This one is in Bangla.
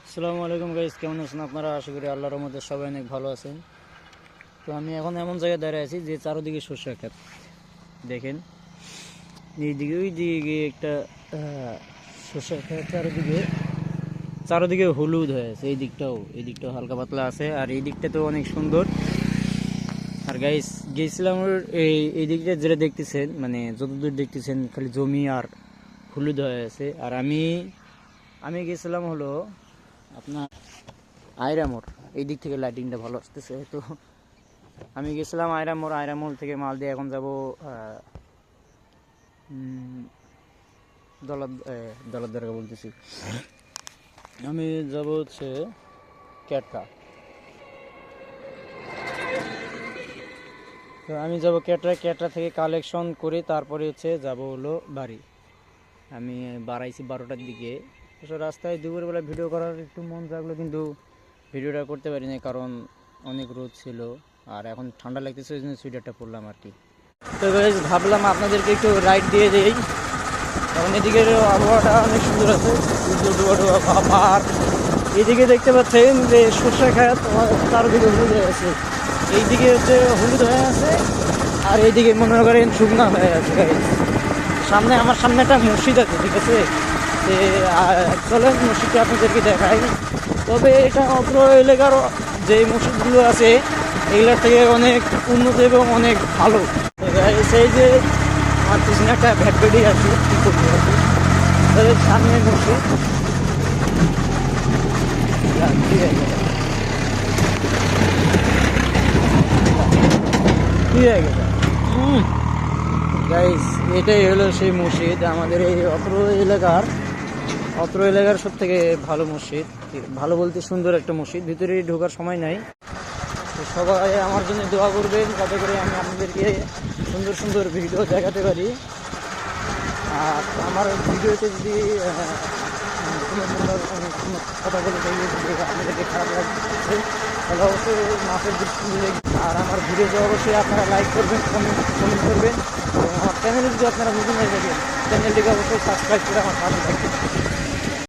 আসসালামু আলাইকুম গাইস, কেমন আছেন আপনারা? আশা করি আল্লাহর রহমতে সবাই অনেক ভালো আছেন। তো আমি এখন এমন জায়গায় দাঁড়িয়ে আছি যে চারদিকে সরষে ক্ষেত। দেখেন এইদিকে ওই দিকে একটা সরষে ক্ষেত, চারদিকে চারদিকে হলুদ হয়ে আছে। এই দিকটাও হালকা পাতলা আছে, আর এই দিকটা তো অনেক সুন্দর। আর গাইস গিয়েছিলাম এই দিকটা যেটা দেখতেছেন, মানে যতদূর দেখতেছেন খালি জমি আর হলুদ হয়ে আছে। আর আমি গেছিলাম হলো আপনার আইরামোড়। এই দিক থেকে লাইটিংটা ভালো আসতেছে। তো আমি গেছিলাম আইরামোড় থেকে মাল দিয়ে এখন যাব দলার দরগা বলতেছি, আমি যাব হচ্ছে ক্যাটরা। তো আমি যাব ক্যাটরা থেকে কালেকশন করে তারপরে হচ্ছে যাব হলো বাড়ি। আমি বাড়াইছি 12টার দিকে। তো রাস্তায় দুপুরবেলা ভিডিও করার একটু মন জাগলো, কিন্তু ভিডিওটা করতে পারিনি কারণ অনেক রোদ ছিল, আর এখন ঠান্ডা লাগতেছে, ওই জন্য সুইটারটা পরলাম আর কি। তো ভাবলাম আপনাদেরকে একটু রাইড দিয়ে দেই, কারণ এদিকের আবহাওয়াটা অনেক সুন্দর আছে। আর এইদিকে দেখতে পাচ্ছেন যে সর্ষে ক্ষেত, চারদিকে হলুদ হয়ে আছে। এইদিকে হচ্ছে হলুদ হয়ে আছে, আর এইদিকে মনে করেন শুকনা হয়ে আছে। আমার সামনে একটা মসজিদ আছে, ঠিক আছে। চলেন মসজিদটা আপনাদেরকে দেখাই। তবে এটা অত্র এলাকার যে মসজিদগুলো আছে এগুলোর থেকে অনেক উন্নত এবং অনেক ভালো। সেই যে আমার পিছনে একটা ভ্যাটবেডি আছে, কী করতে আছে তাদের সামনে মসজিদ। কি হয়ে গেছে গাইস, এটাই হলো সেই মসজিদ আমাদের এই অত্র এলাকার সব থেকে ভালো মসজিদ। ভালো বলতে সুন্দর একটা মসজিদ, ভিতরে ঢোকার সময় নাই। তো সবাই আমার জন্য দোয়া করবেন যাতে করে আমি আপনাদেরকে সুন্দর সুন্দর ভিডিও দেখাতে পারি। আর আমার ভিডিওতে যদি কোনো কথা বলে থাকি যদি আপনাদেরকে খারাপ লাগছে তাহলে অবশ্যই মাফের দৃষ্টি দিলে। আর আমার ভিডিওতে অবশ্যই আপনারা লাইক করবেন, কমেন্ট করবেন, এবং আমার চ্যানেলে যদি আপনারা নতুন হয়ে থাকেন চ্যানেলটিকে অবশ্যই সাবস্ক্রাইব করে আমার পাশে থাকবেন।